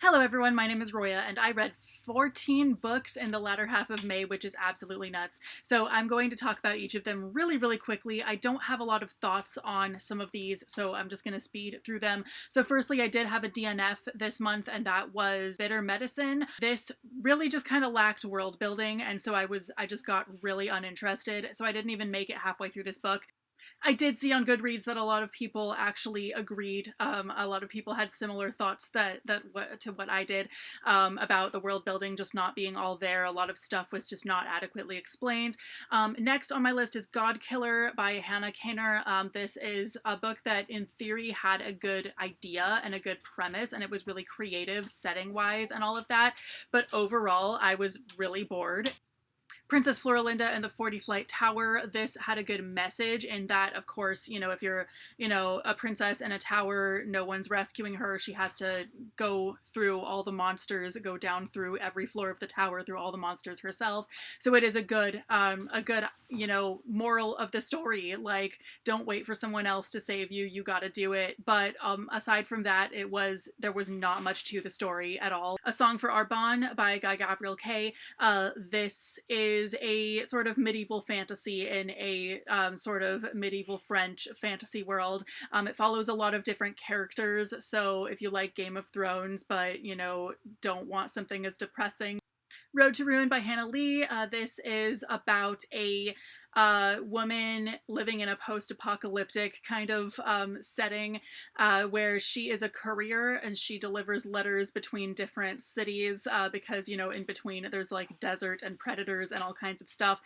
Hello everyone, my name is Roya and I read 14 books in the latter half of May, which is absolutely nuts. So I'm going to talk about each of them really quickly. I don't have a lot of thoughts on some of these, so I'm just going to speed through them. So firstly, I did have a DNF this month, and that was Bitter Medicine. This really just kind of lacked world building, and so I just got really uninterested, so I didn't even make it halfway through this book. I did see on Goodreads that a lot of people actually agreed. A lot of people had similar thoughts to what I did about the world building just not being all there. A lot of stuff was just not adequately explained. Next on my list is God Killer by Hannah Kaner. This is a book that in theory had a good idea and a good premise, and it was really creative setting-wise and all of that. But overall, I was really bored. Princess Floralinda and the 40 Flight Tower. This had a good message in that, of course, if you're, a princess in a tower, no one's rescuing her. She has to go through all the monsters, go down through every floor of the tower, through all the monsters herself. So it is a good, moral of the story. Like, don't wait for someone else to save you. You got to do it. But aside from that, there was not much to the story at all. A Song for Arbonne by Guy Gavriel Kay. This is a sort of medieval fantasy in a sort of medieval French fantasy world. It follows a lot of different characters, so if you like Game of Thrones but, don't want something as depressing. Road to Ruin by Hannah Lee. This is about a woman living in a post-apocalyptic kind of setting where she is a courier and she delivers letters between different cities because, in between there's like desert and predators and all kinds of stuff.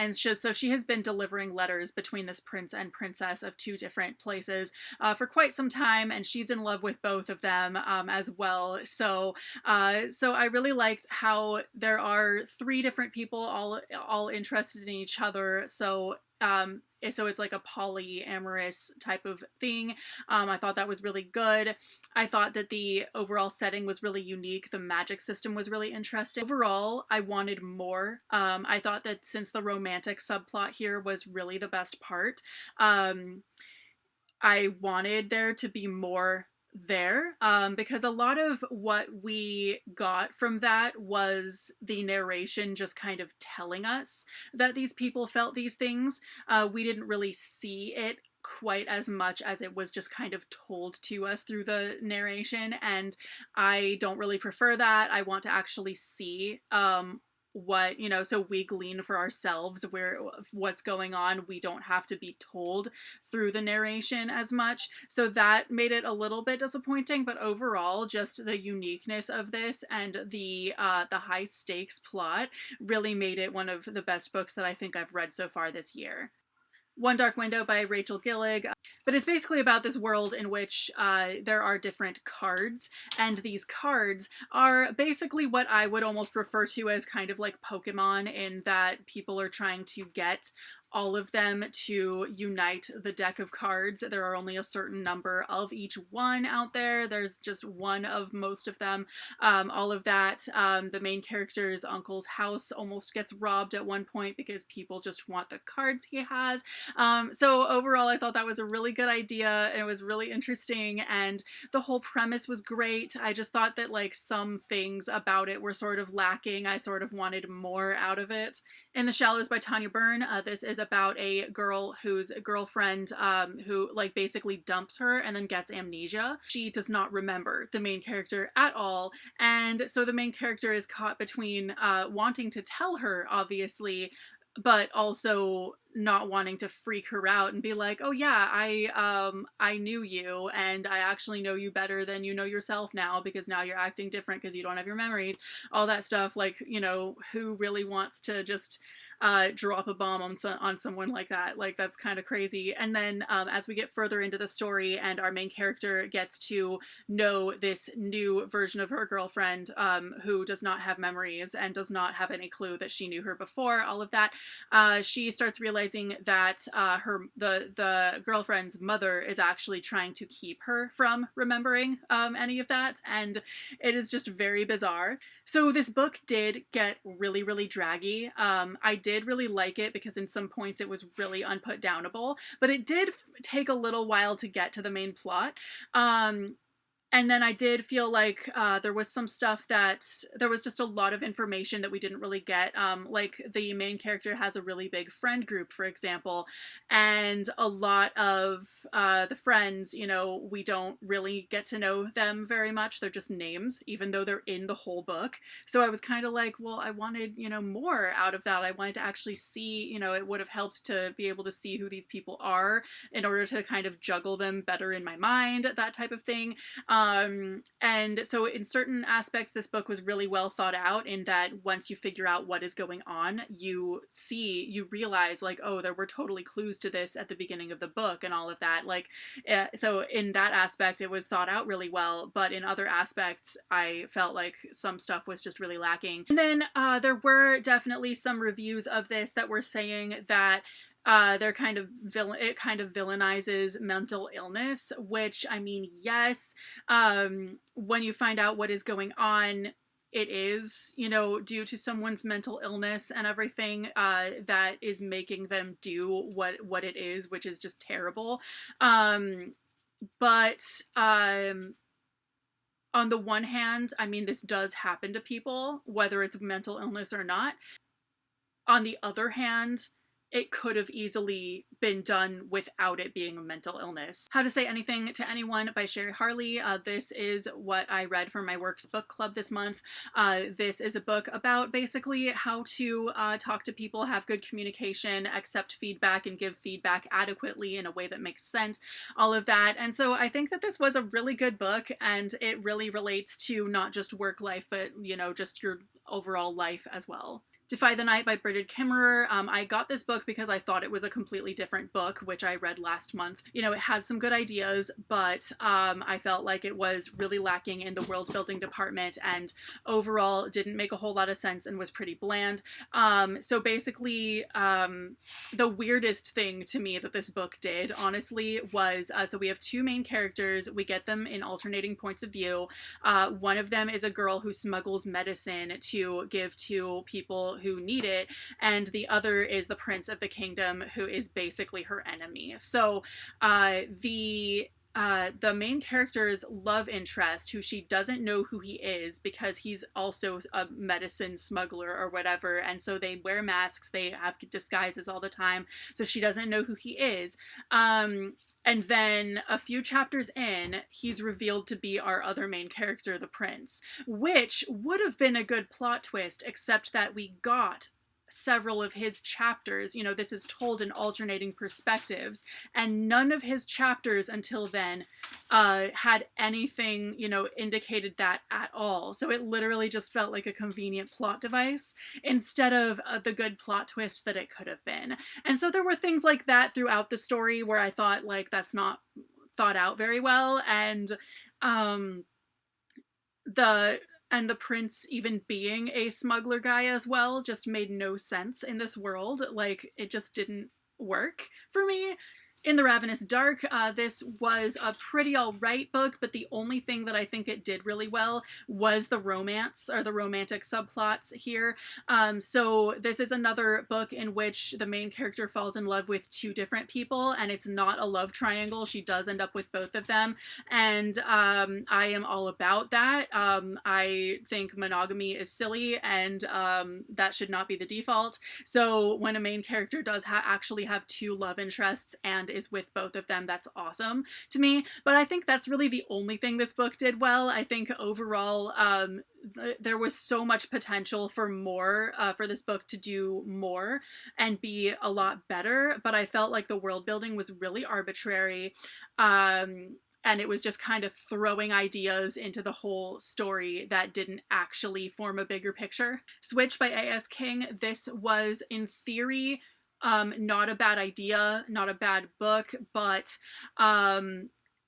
So she has been delivering letters between this prince and princess of two different places for quite some time, and she's in love with both of them as well. So I really liked how there are three different people all interested in each other. So it's like a polyamorous type of thing. I thought that was really good. I thought that the overall setting was really unique. The magic system was really interesting. Overall, I wanted more. I thought that since the romantic subplot here was really the best part, I wanted there to be more there because a lot of what we got from that was the narration just kind of telling us that these people felt these things. We didn't really see it quite as much as it was just kind of told to us through the narration, and I don't really prefer that. I want to actually see so we glean for ourselves what's going on. We don't have to be told through the narration as much, so that made it a little bit disappointing. But overall, just the uniqueness of this and the high stakes plot really made it one of the best books that I think I've read so far this year. One Dark Window by Rachel Gillig. But it's basically about this world in which there are different cards, and these cards are basically what I would almost refer to as kind of like Pokemon, in that people are trying to get all of them to unite the deck of cards. There are only a certain number of each one out there. There's just one of most of them. All of that. The main character's uncle's house almost gets robbed at one point because people just want the cards he has. So overall, I thought that was a really good idea. It was really interesting, and the whole premise was great. I just thought that like some things about it were sort of lacking. I sort of wanted more out of it. In the Shallows by Tanya Byrne, this is about a girl whose girlfriend who like basically dumps her and then gets amnesia. She does not remember the main character at all, and so the main character is caught between wanting to tell her, obviously, but also not wanting to freak her out and be like, oh yeah, I knew you, and I actually know you better than you know yourself now, because now you're acting different because you don't have your memories. All that stuff, like, who really wants to just drop a bomb on someone like that? Like, that's kind of crazy. And then as we get further into the story and our main character gets to know this new version of her girlfriend who does not have memories and does not have any clue that she knew her before, all of that, she starts realizing that the girlfriend's mother is actually trying to keep her from remembering any of that, and it is just very bizarre. So this book did get really draggy. I did really like it because in some points it was really unputdownable, but it did take a little while to get to the main plot. And then I did feel like there was some stuff that there was just a lot of information that we didn't really get. Like the main character has a really big friend group, for example, and a lot of the friends, you know, we don't really get to know them very much. They're just names, even though they're in the whole book. So I was kind of like, well, I wanted, you know, more out of that. I wanted to actually see, you know, it would have helped to be able to see who these people are in order to kind of juggle them better in my mind, that type of thing. And so in certain aspects, this book was really well thought out in that once you figure out what is going on, you realize like, oh, there were totally clues to this at the beginning of the book and all of that. Like, so in that aspect, it was thought out really well. But in other aspects, I felt like some stuff was just really lacking. And then there were definitely some reviews of this that were saying that they're kind of it kind of villainizes mental illness, which, I mean, yes, when you find out what is going on, it is, you know, due to someone's mental illness and everything, that is making them do what it is, which is just terrible. But on the one hand, I mean, this does happen to people, whether it's mental illness or not. On the other hand, it could have easily been done without it being a mental illness. How to Say Anything to Anyone by Sherry Harley. This is what I read for my Works book club this month. This is a book about basically how to talk to people, have good communication, accept feedback, and give feedback adequately in a way that makes sense, all of that. And so I think that this was a really good book, and it really relates to not just work life, but, you know, just your overall life as well. Defy the Night by Bridget Kimmerer. I got this book because I thought it was a completely different book, which I read last month. You know, it had some good ideas, but I felt like it was really lacking in the world building department, and overall didn't make a whole lot of sense and was pretty bland. So basically, the weirdest thing to me that this book did, honestly, was, so we have two main characters. We get them in alternating points of view. One of them is a girl who smuggles medicine to give to people who need it, and the other is the prince of the kingdom, who is basically her enemy. So the main character's love interest, who she doesn't know who he is because he's also a medicine smuggler or whatever, and so they wear masks, they have disguises all the time, so she doesn't know who he is. And then a few chapters in, he's revealed to be our other main character, the prince, which would have been a good plot twist, except that we got several of his chapters. You know, this is told in alternating perspectives, and none of his chapters until then had anything, you know, indicated that at all. So it literally just felt like a convenient plot device instead of the good plot twist that it could have been. And so there were things like that throughout the story where I thought, like, that's not thought out very well. And the prince even being a smuggler guy as well just made no sense in this world. Like, it just didn't work for me. In the Ravenous Dark, this was a pretty alright book, but the only thing that I think it did really well was the romance, or the romantic subplots here. So this is another book in which the main character falls in love with two different people, and it's not a love triangle. She does end up with both of them, and I am all about that. I think monogamy is silly, and that should not be the default. So when a main character does actually have two love interests and is with both of them, that's awesome to me. But I think that's really the only thing this book did well. I think overall, there was so much potential for more, for this book to do more and be a lot better, but I felt like the world building was really arbitrary. And it was just kind of throwing ideas into the whole story that didn't actually form a bigger picture. Switch by A.S. King. This was, in theory, not a bad idea, not a bad book, but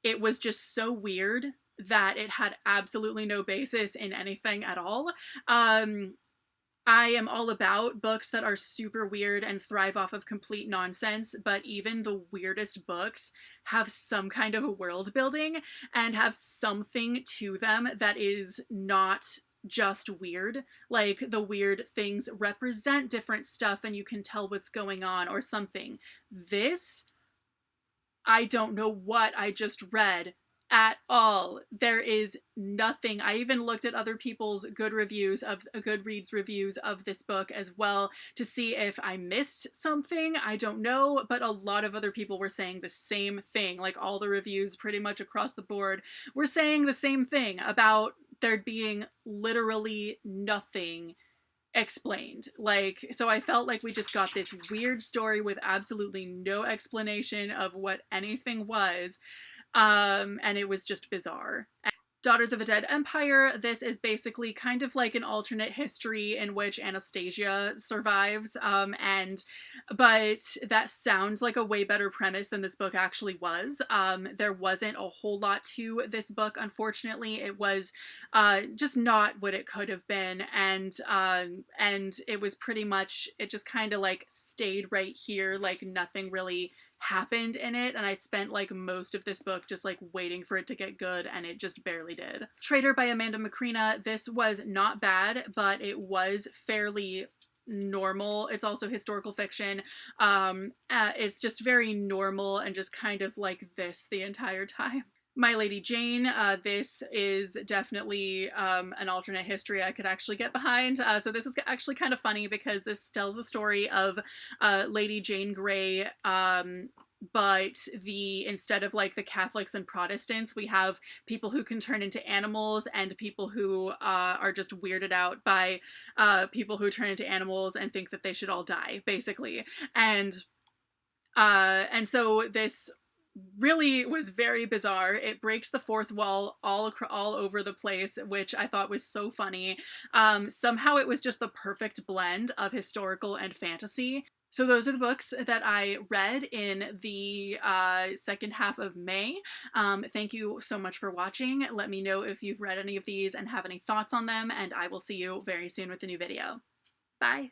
it was just so weird that it had absolutely no basis in anything at all. I am all about books that are super weird and thrive off of complete nonsense, but even the weirdest books have some kind of a world building and have something to them that is not just weird. Like, the weird things represent different stuff and you can tell what's going on or something. This, I don't know what I just read, at all. There is nothing. I even looked at other people's Goodreads reviews of this book as well to see if I missed something. I don't know, but a lot of other people were saying the same thing. Like all the reviews pretty much across the board were saying the same thing about there being literally nothing explained. Like, so I felt like we just got this weird story with absolutely no explanation of what anything was. And it was just bizarre. Daughters of a Dead Empire, this is basically kind of like an alternate history in which Anastasia survives, but that sounds like a way better premise than this book actually was. There wasn't a whole lot to this book, unfortunately. It was just not what it could have been, and it was pretty much, it just kind of like stayed right here, like nothing really happened in it, and I spent like most of this book just like waiting for it to get good, and it just barely did. Traitor by Amanda Macrina, this was not bad, but it was fairly normal. It's also historical fiction. It's just very normal and just kind of like this the entire time. My Lady Jane, this is definitely an alternate history I could actually get behind. So this is actually kind of funny because this tells the story of Lady Jane Grey, but instead of like the Catholics and Protestants, we have people who can turn into animals and people who are just weirded out by people who turn into animals and think that they should all die, basically. And so this really was very bizarre. It breaks the fourth wall all over the place, which I thought was so funny. Somehow it was just the perfect blend of historical and fantasy. So those are the books that I read in the second half of May. Thank you so much for watching. Let me know if you've read any of these and have any thoughts on them, and I will see you very soon with a new video. Bye!